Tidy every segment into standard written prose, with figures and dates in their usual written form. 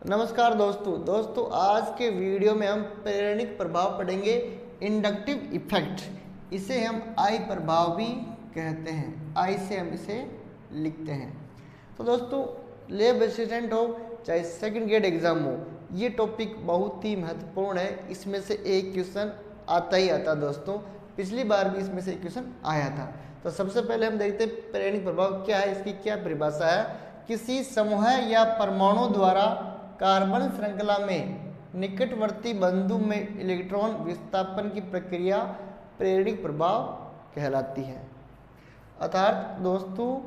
नमस्कार दोस्तों आज के वीडियो में हम प्रेरणिक प्रभाव पढ़ेंगे। इंडक्टिव इफेक्ट, इसे हम आई प्रभाव भी कहते हैं। आई से हम इसे लिखते हैं। तो दोस्तों, लैब असिस्टेंट हो चाहे सेकंड ग्रेड एग्जाम हो, ये टॉपिक बहुत ही महत्वपूर्ण है। इसमें से एक क्वेश्चन आता ही आता दोस्तों। पिछली बार भी इसमें से एक क्वेश्चन आया था। तो सबसे पहले हम देखते हैं प्रेरणिक प्रभाव क्या है, इसकी क्या परिभाषा है। किसी समूह या परमाणु द्वारा कार्बन श्रृंखला में निकटवर्ती बंधु में इलेक्ट्रॉन विस्थापन की प्रक्रिया प्रेरणिक प्रभाव कहलाती है। अर्थात दोस्तों,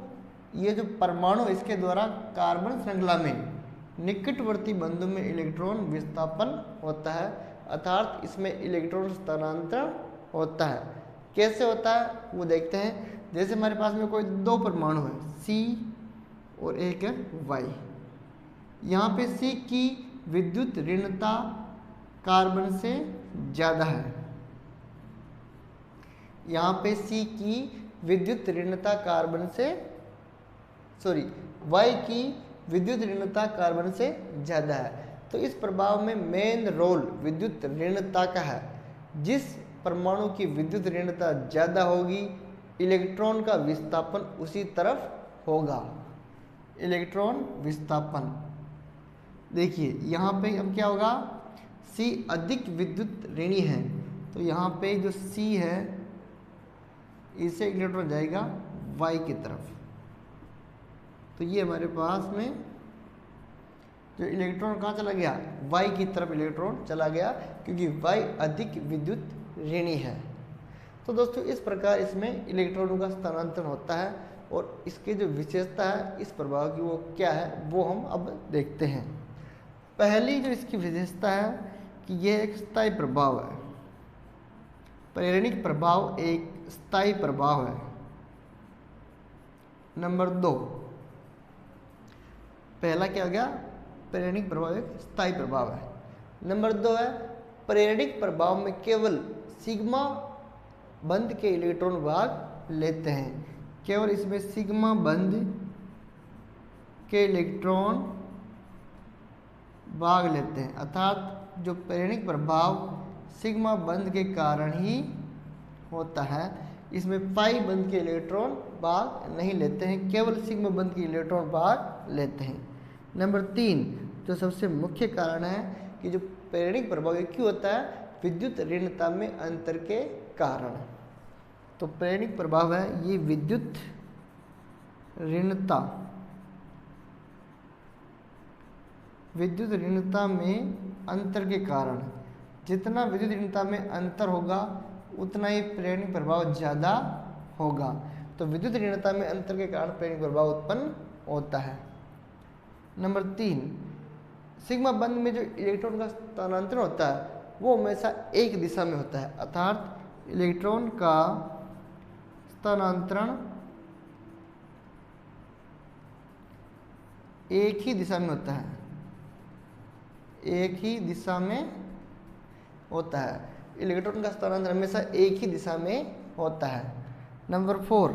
ये जो परमाणु इसके द्वारा कार्बन श्रृंखला में निकटवर्ती बंधु में इलेक्ट्रॉन विस्थापन होता है, अर्थात इसमें इलेक्ट्रॉन स्थानांतरण होता है। कैसे होता है वो देखते हैं। जैसे हमारे पास में कोई दो परमाणु है, C और एक है Y। यहाँ पे C की विद्युत ऋणता कार्बन से ज़्यादा है। यहाँ पे C की विद्युत ऋणता कार्बन से Y की विद्युत ऋणता कार्बन से ज़्यादा है। तो इस प्रभाव में मेन रोल विद्युत ऋणता का है। जिस परमाणु की विद्युत ऋणता ज़्यादा होगी, इलेक्ट्रॉन का विस्थापन उसी तरफ होगा। इलेक्ट्रॉन विस्थापन देखिए, यहाँ पे अब क्या होगा, C अधिक विद्युत ऋणी है, तो यहाँ पे जो C है इसे इलेक्ट्रॉन जाएगा Y की तरफ। तो ये हमारे पास में जो इलेक्ट्रॉन कहाँ चला गया, Y की तरफ इलेक्ट्रॉन चला गया, क्योंकि Y अधिक विद्युत ऋणी है। तो दोस्तों, इस प्रकार इसमें इलेक्ट्रॉनों का स्थानांतरण होता है। और इसकी जो विशेषता है इस प्रभाव की, वो क्या है वो हम अब देखते हैं। पहली जो इसकी विशेषता है कि यह एक स्थायी प्रभाव है। प्रेरणिक प्रभाव एक स्थायी प्रभाव है। नंबर 2, पहला क्या हो गया, प्रेरणिक प्रभाव एक स्थायी प्रभाव है। नंबर 2 है, प्रेरणिक प्रभाव में केवल सिग्मा बंध के इलेक्ट्रॉन भाग लेते हैं। केवल इसमें सिग्मा बंध के इलेक्ट्रॉन भाग लेते हैं, अर्थात जो प्रेरणिक प्रभाव सिग्मा बंध के कारण ही होता है, इसमें पाई बंध के इलेक्ट्रॉन भाग नहीं लेते हैं, केवल सिग्मा बंध के इलेक्ट्रॉन भाग लेते हैं। नंबर 3, जो सबसे मुख्य कारण है कि जो प्रेरणिक प्रभाव क्यों होता है, विद्युत ऋणता में अंतर के कारण। तो प्रेरणिक प्रभाव है ये विद्युत ऋणता में अंतर के कारण। जितना विद्युत ऋणता में अंतर होगा उतना ही प्रेरणिक प्रभाव ज़्यादा होगा। तो विद्युत ऋणता में अंतर के कारण प्रेरणिक प्रभाव उत्पन्न होता है। नंबर 3, सिग्मा बंध में जो इलेक्ट्रॉन का स्थानांतरण होता है वो हमेशा एक दिशा में होता है, अर्थात इलेक्ट्रॉन का स्थानांतरण एक ही दिशा में होता है, एक ही दिशा में होता है। इलेक्ट्रॉन का स्थानांतरण हमेशा एक ही दिशा में होता है। नंबर 4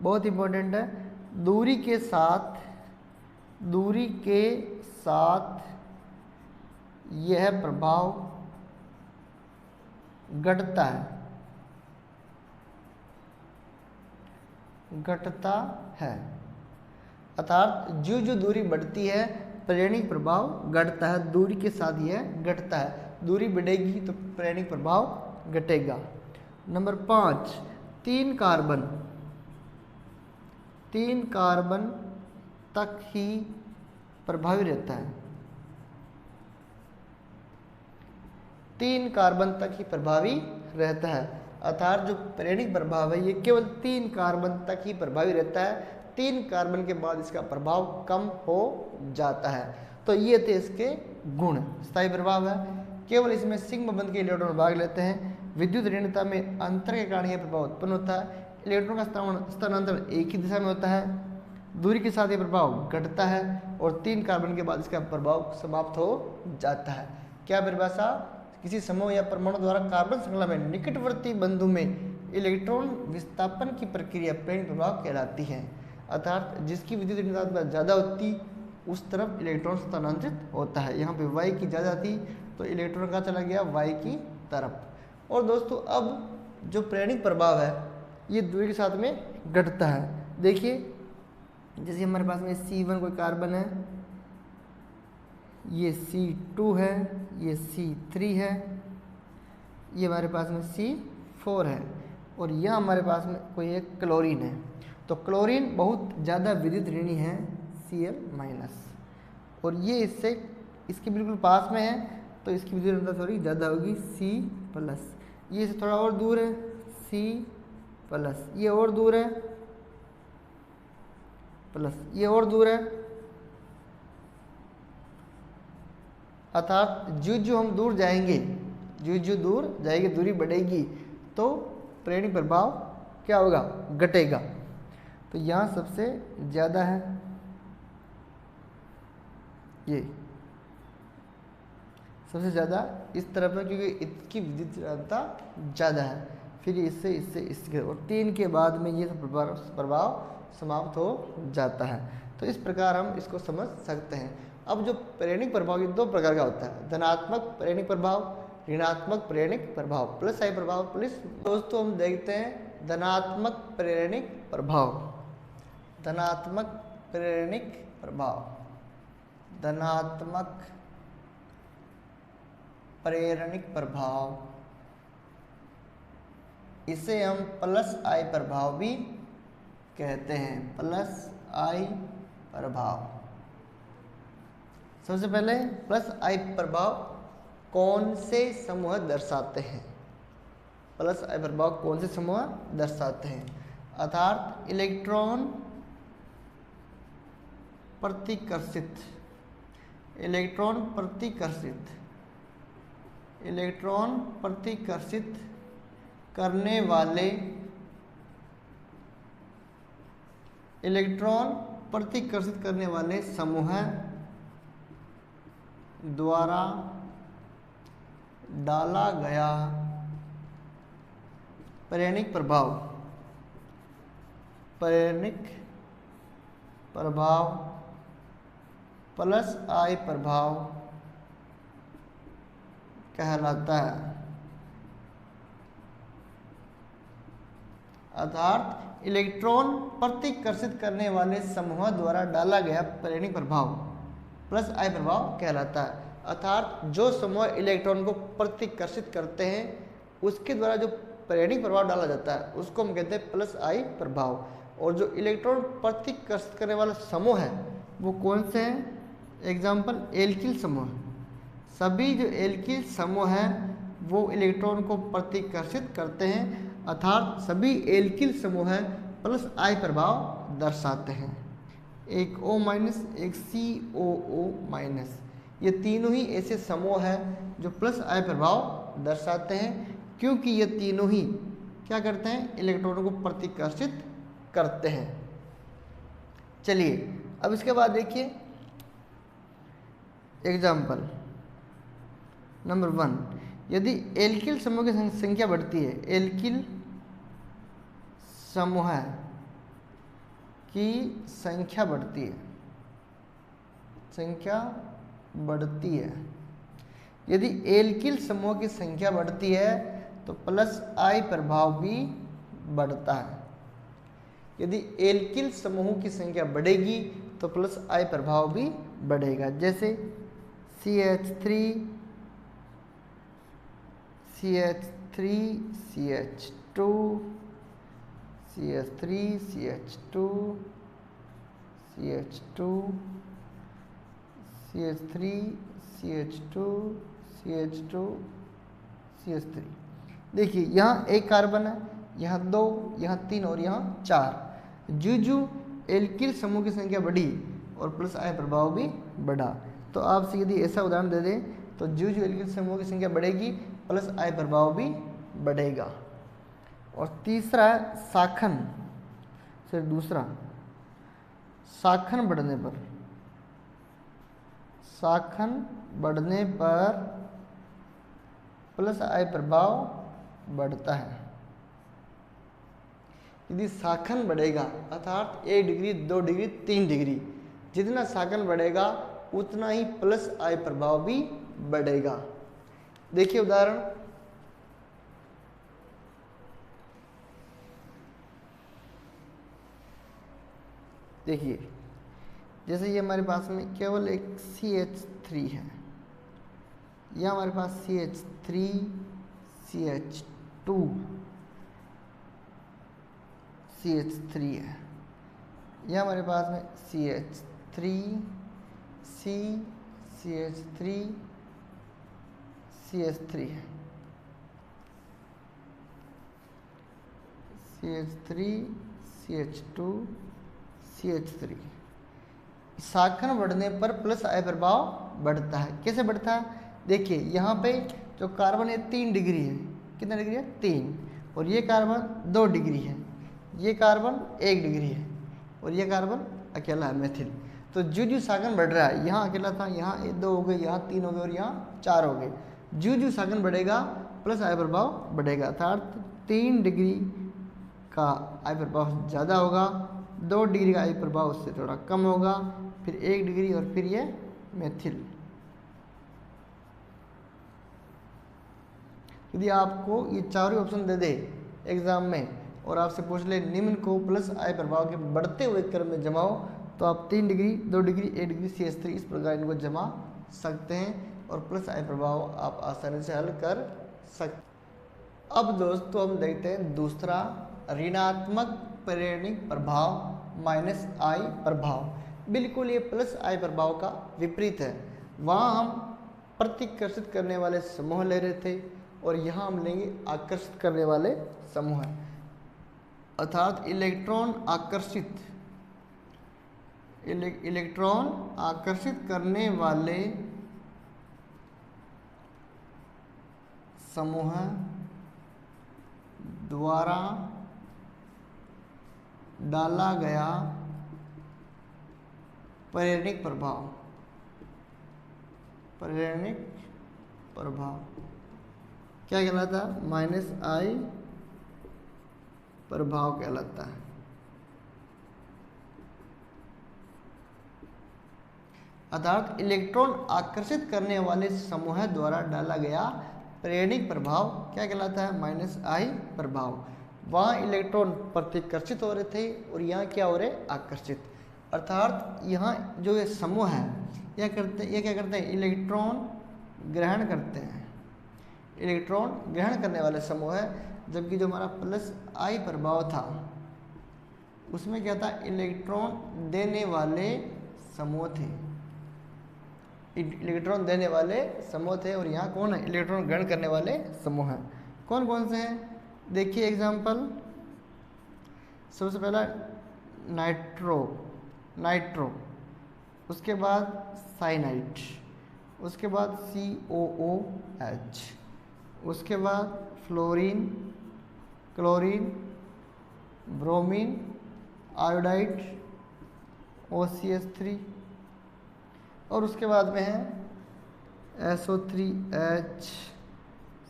बहुत इंपॉर्टेंट है, दूरी के साथ यह प्रभाव घटता है, अर्थात जो जो दूरी बढ़ती है प्रेरणिक प्रभाव घटता है, दूरी के साथ यह घटता है। दूरी बढ़ेगी तो प्रेरणिक प्रभाव घटेगा। नंबर 5, 3 कार्बन तक ही प्रभावी रहता है। 3 कार्बन तक ही प्रभावी रहता है, अर्थात जो प्रेरणिक प्रभाव है ये केवल 3 कार्बन तक ही प्रभावी रहता है। 3 कार्बन के बाद इसका प्रभाव कम हो जाता है। तो ये थे इसके गुण। स्थायी प्रभाव है, केवल इसमें सिग्मा बंध के इलेक्ट्रॉन भाग लेते हैं। विद्युत ऋणता में अंतर के कारण यह प्रभाव उत्पन्न होता है। इलेक्ट्रॉन का स्थानांतरण एक ही दिशा में होता है, दूरी के साथ ये प्रभाव घटता है, और 3 कार्बन के बाद इसका प्रभाव समाप्त हो जाता है। क्या परिभाषा, किसी समूह या परमाणु द्वारा कार्बन श्रृंखला में निकटवर्ती बंधु में इलेक्ट्रॉन विस्थापन की प्रक्रिया प्रेरणिक प्रभाव कहलाती है। अर्थात जिसकी विद्युत ऋणात्मक ज़्यादा होती उस तरफ इलेक्ट्रॉन स्थानांतरित होता है। यहाँ पे y की ज़्यादा थी तो इलेक्ट्रॉन कहाँ चला गया, y की तरफ। और दोस्तों अब जो प्रेरणिक प्रभाव है ये दूरी के साथ में घटता है। देखिए जैसे हमारे पास में C1 कोई कार्बन है, ये C2 है, ये C3 है, ये हमारे पास में C4 है, और यह हमारे पास में कोई एक क्लोरीन है। तो क्लोरीन बहुत ज़्यादा विद्युत ऋणी है Cl-, और ये इससे इसके बिल्कुल पास में है तो इसकी विद्युत ऋणता थोड़ी ज़्यादा होगी C+। ये इससे थोड़ा और दूर है C+, ये और दूर है प्लस, ये और दूर है। अर्थात जो हम दूर जाएंगे, जो दूर जाएंगे दूरी बढ़ेगी तो प्रेरणिक प्रभाव क्या होगा, घटेगा। तो यहाँ सबसे ज़्यादा है ये, सबसे ज़्यादा इस तरफ है क्योंकि इसकी विद्युत ऋणता ज़्यादा है। फिर इससे और 3 के बाद में ये सब प्रभाव समाप्त हो जाता है। तो इस प्रकार हम इसको समझ सकते हैं। अब जो प्रेरणिक प्रभाव ये 2 प्रकार का होता है, धनात्मक प्रेरणिक प्रभाव, ऋणात्मक प्रेरणिक प्रभाव, प्लस आई प्रभाव प्लस। दोस्तों हम देखते हैं धनात्मक प्रेरणिक प्रभाव, धनात्मक प्रेरणिक प्रभाव, धनात्मक प्रेरणिक प्रभाव, इसे हम प्लस आई प्रभाव भी कहते हैं, प्लस आई प्रभाव। सबसे पहले प्लस आई प्रभाव कौन से समूह दर्शाते हैं, प्लस आई प्रभाव कौन से समूह दर्शाते हैं, अर्थात इलेक्ट्रॉन प्रतिकर्षित, इलेक्ट्रॉन प्रतिकर्षित, इलेक्ट्रॉन प्रतिकर्षित करने वाले, इलेक्ट्रॉन प्रतिकर्षित करने वाले समूह द्वारा डाला गया प्रेरणिक प्रभाव, प्रेरणिक प्रभाव प्लस आई प्रभाव कहलाता है। अर्थात इलेक्ट्रॉन प्रतिकर्षित करने वाले समूह द्वारा डाला गया प्रेरणिक प्रभाव प्लस आई प्रभाव कहलाता है। अर्थात जो समूह इलेक्ट्रॉन को प्रतिकर्षित करते हैं उसके द्वारा जो प्रेरणिक प्रभाव डाला जाता है उसको हम कहते हैं प्लस आई प्रभाव। और जो इलेक्ट्रॉन प्रतिकर्षित करने वाला समूह है वो कौन से हैं, एग्जाम्पल एल्किल समूह। सभी जो एल्किल समूह हैं वो इलेक्ट्रॉन को प्रतिकर्षित करते हैं, अर्थात सभी एल्किल समूह प्लस आई प्रभाव दर्शाते हैं। एक O-, एक COO-, ये तीनों ही ऐसे समूह हैं जो प्लस आई प्रभाव दर्शाते हैं, क्योंकि ये तीनों ही क्या करते हैं, इलेक्ट्रॉनों को प्रतिकर्षित करते हैं। चलिए अब इसके बाद देखिए एग्जाम्पल नंबर 1, यदि एल्किल समूह की संख्या बढ़ती है, एल्किल समूह की संख्या बढ़ती है, संख्या बढ़ती है, यदि एल्किल समूह की संख्या बढ़ती है तो प्लस आई प्रभाव भी बढ़ता है। यदि एल्किल समूह की संख्या बढ़ेगी तो प्लस आई प्रभाव भी बढ़ेगा। जैसे CH3 CH3 CH2 CH3 CH2 CH2 CH3 CH2 CH2 CH3। देखिए यहाँ एक कार्बन है, यहाँ 2, यहाँ 3 और यहाँ 4। जो एल्किल समूह की संख्या बढ़ी और प्लस आई प्रभाव भी बढ़ा। तो आपसे यदि ऐसा उदाहरण दे दें तो जो एल्किल समूह की संख्या बढ़ेगी प्लस आई प्रभाव भी बढ़ेगा। और तीसरा है शाखन, फिर दूसरा शाखन बढ़ने पर, शाखन बढ़ने पर प्लस आई प्रभाव बढ़ता है। यदि शाखन बढ़ेगा अर्थात 1 डिग्री 2 डिग्री 3 डिग्री जितना शाखन बढ़ेगा उतना ही प्लस आई प्रभाव भी बढ़ेगा। देखिए उदाहरण, देखिए जैसे ये हमारे पास में केवल एक CH3 है, या हमारे पास CH3 CH2 CH3 है, या हमारे पास में CH3 C CH3 CH3 है, CH3 CH2 CH3। शाखन बढ़ने पर प्लस आई प्रभाव बढ़ता है। कैसे बढ़ता है? देखिए यहाँ पे जो कार्बन है 3 डिग्री है, कितना डिग्री है? 3। और ये कार्बन 2 डिग्री है, ये कार्बन 1 डिग्री है, और ये कार्बन अकेला है मेथिल। तो जो जो शाखन बढ़ रहा है, यहाँ अकेला था, यहाँ 2 हो गए, यहाँ 3 हो गए और यहाँ 4 हो गए। जो जो शाखन बढ़ेगा प्लस आई प्रभाव बढ़ेगा, अर्थात 3 डिग्री का आई प्रभाव ज़्यादा होगा, 2 डिग्री का आई प्रभाव उससे थोड़ा कम होगा, फिर 1 डिग्री और फिर ये मेथिल। यदि आपको ये चारों ऑप्शन दे दे एग्जाम में और आपसे पूछ ले निम्न को प्लस आई प्रभाव के बढ़ते हुए क्रम में जमाओ, तो आप 3 डिग्री, 2 डिग्री, 1 डिग्री CH3 इस प्रकार इनको जमा सकते हैं और प्लस आई प्रभाव आप आसानी से हल कर सकते। अब दोस्तों हम देखते हैं दूसरा ऋणात्मक प्रेरणिक प्रभाव माइनस आई प्रभाव। बिल्कुल ये प्लस आई प्रभाव का विपरीत है। वहाँ हम प्रतिकर्षित करने वाले समूह ले रहे थे और यहाँ हम लेंगे आकर्षित करने वाले समूह, अर्थात इलेक्ट्रॉन आकर्षित, इलेक्ट्रॉन आकर्षित करने वाले समूह द्वारा डाला गया प्रेरणिक प्रभाव, प्रेरणिक प्रभाव क्या कहलाता है? माइनस आई प्रभाव कहलाता है। अर्थात इलेक्ट्रॉन आकर्षित करने वाले समूह द्वारा डाला गया प्रेरणिक प्रभाव क्या कहलाता है? माइनस आई प्रभाव। वहाँ इलेक्ट्रॉन प्रतिकर्षित हो रहे थे और यहाँ क्या हो रहे? आकर्षित। अर्थात यहाँ जो ये समूह है ये क्या करते हैं? इलेक्ट्रॉन ग्रहण करते हैं, इलेक्ट्रॉन ग्रहण करने वाले समूह है। जबकि जो हमारा प्लस आई प्रभाव था उसमें क्या था? इलेक्ट्रॉन देने वाले समूह थे, इलेक्ट्रॉन देने वाले समूह थे। और यहाँ कौन है? इलेक्ट्रॉन ग्रहण करने वाले समूह हैं। कौन कौन से हैं? देखिए एग्जाम्पल, सबसे पहला नाइट्रो, उसके बाद साइनाइड, उसके बाद COOH, उसके बाद fluorine, chlorine, bromine, iodide, OCH3, और उसके बाद में है SO3H,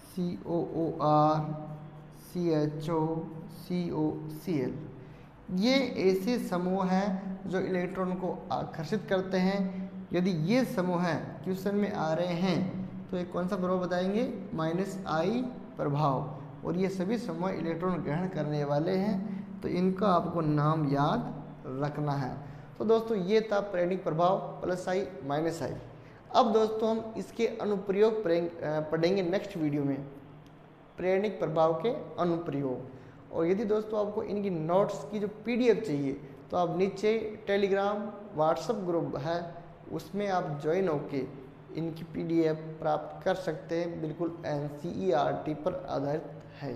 COOR, CHO, COCl। ये ऐसे समूह हैं जो इलेक्ट्रॉन को आकर्षित करते हैं। यदि ये समूह हैं क्वेश्चन में आ रहे हैं तो एक कौन सा प्रभाव बताएंगे? माइनस आई प्रभाव। और ये सभी समूह इलेक्ट्रॉन ग्रहण करने वाले हैं, तो इनका आपको नाम याद रखना है। तो दोस्तों ये था प्रेरणिक प्रभाव प्लस आई माइनस आई। अब दोस्तों हम इसके अनुप्रयोग पढ़ेंगे नेक्स्ट वीडियो में, प्रेरणिक प्रभाव के अनुप्रयोग। और यदि दोस्तों आपको इनकी नोट्स की जो PDF चाहिए तो आप नीचे टेलीग्राम व्हाट्सएप ग्रुप है उसमें आप ज्वाइन होके इनकी PDF प्राप्त कर सकते हैं। बिल्कुल NCERT पर आधारित है।